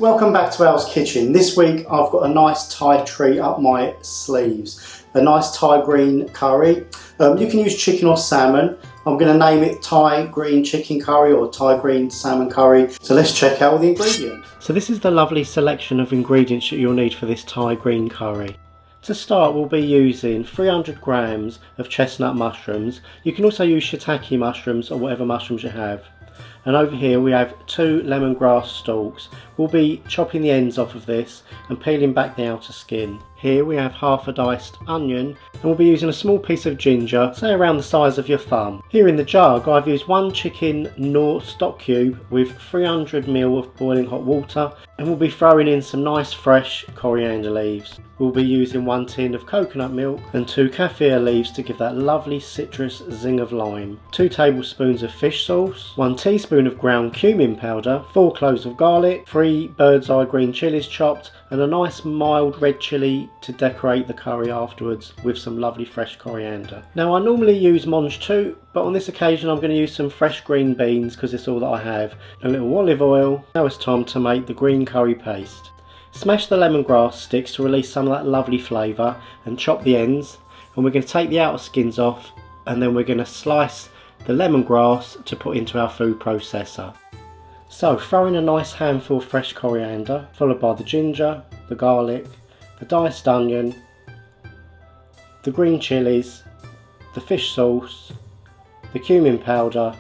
Welcome back to Al's Kitchen. This week I've got a nice Thai treat up my sleeves. A nice Thai green curry. You can use chicken or salmon. I'm going to name it Thai green chicken curry or Thai green salmon curry. So let's check out the ingredients. So this is the lovely selection of ingredients that you'll need for this Thai green curry. To start, we'll be using 300 grams of chestnut mushrooms. You can also use shiitake mushrooms or whatever mushrooms you have. And over here we have 2 lemongrass stalks. We'll be chopping the ends off of this and peeling back the outer skin. Here we have half a diced onion, and we'll be using a small piece of ginger, say around the size of your thumb. Here in the jug I've used 1 chicken Knorr stock cube with 300 ml of boiling hot water, and we'll be throwing in some nice fresh coriander leaves. We'll be using 1 tin of coconut milk and 2 kaffir leaves to give that lovely citrus zing of lime. 2 tablespoons of fish sauce, 1 teaspoon of ground cumin powder, 4 cloves of garlic, 3 bird's eye green chillies chopped, and a nice mild red chilli to decorate the curry afterwards with some lovely fresh coriander. Now I normally use Mange tout, but on this occasion I'm going to use some fresh green beans because it's all that I have. A little olive oil. Now it's time to make the green curry paste. Smash the lemongrass sticks to release some of that lovely flavour and chop the ends, and we're going to take the outer skins off, and then we're going to slice the lemongrass to put into our food processor. So throw in a nice handful of fresh coriander, followed by the ginger, the garlic, the diced onion, the green chillies, the fish sauce, the cumin powder,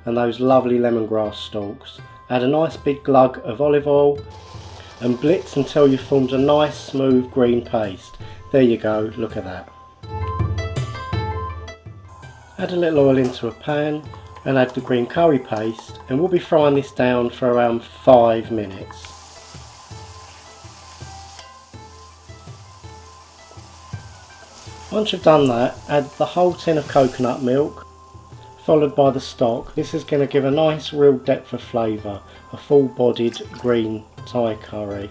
and those lovely lemongrass stalks. Add a nice big glug of olive oil and blitz until you've formed a nice smooth green paste. There you go, look at that. Add a little oil into a pan and add the green curry paste, and we'll be frying this down for around 5 minutes. Once you've done that, add the whole tin of coconut milk, followed by the stock. This is going to give a nice real depth of flavour, a full-bodied green Thai curry.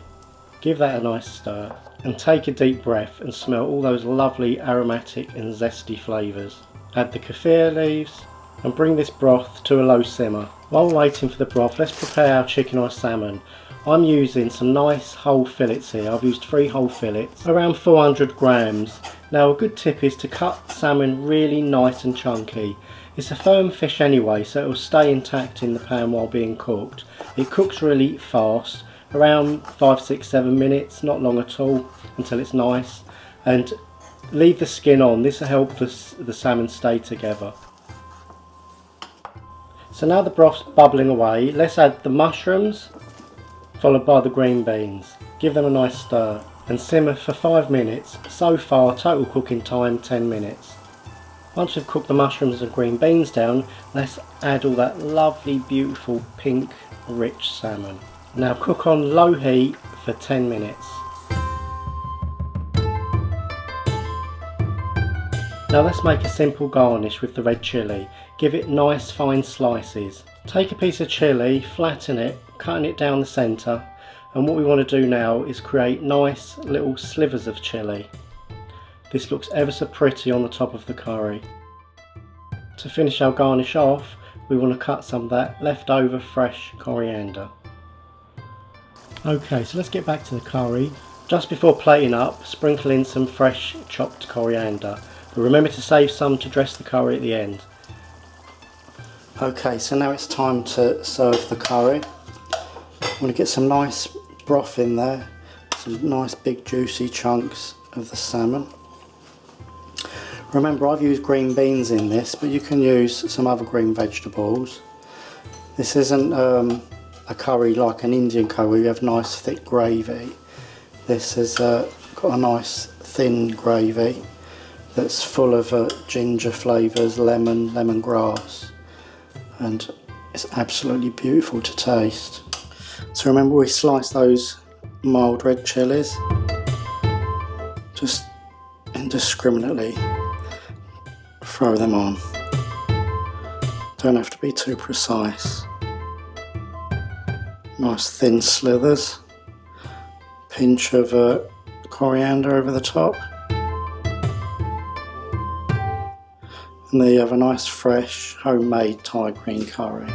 Give that a nice stir and take a deep breath and smell all those lovely aromatic and zesty flavours. Add the kaffir leaves and bring this broth to a low simmer. While we're waiting for the broth, let's prepare our chicken or salmon. I'm using some nice whole fillets here. I've used 3 whole fillets, around 400 grams. Now a good tip is to cut salmon really nice and chunky. It's a firm fish anyway, so it will stay intact in the pan while being cooked. It cooks really fast, around 5, 6, 7 minutes, not long at all, until it's nice. And leave the skin on, this will help the salmon stay together. So now the broth's bubbling away, let's add the mushrooms, followed by the green beans. Give them a nice stir and simmer for 5 minutes. So far, total cooking time 10 minutes. Once we've cooked the mushrooms and green beans down, let's add all that lovely, beautiful, pink, rich salmon. Now cook on low heat for 10 minutes. Now let's make a simple garnish with the red chilli. Give it nice fine slices. Take a piece of chilli, flatten it, cutting it down the centre, and what we want to do now is create nice little slivers of chilli. This looks ever so pretty on the top of the curry. To finish our garnish off, we want to cut some of that leftover fresh coriander. Okay, so let's get back to the curry. Just before plating up, sprinkle in some fresh chopped coriander. But remember to save some to dress the curry at the end. Okay, so now it's time to serve the curry. I'm going to get some nice broth in there, some nice big juicy chunks of the salmon. Remember, I've used green beans in this, but you can use some other green vegetables. This isn't a curry like an Indian curry, you have nice thick gravy. This has got a nice thin gravy that's full of ginger flavours, lemon, lemongrass, and it's absolutely beautiful to taste. So remember, we slice those mild red chillies, just indiscriminately throw them on. Don't have to be too precise. Nice thin slithers, pinch of coriander over the top, and there you have a nice fresh homemade Thai green curry.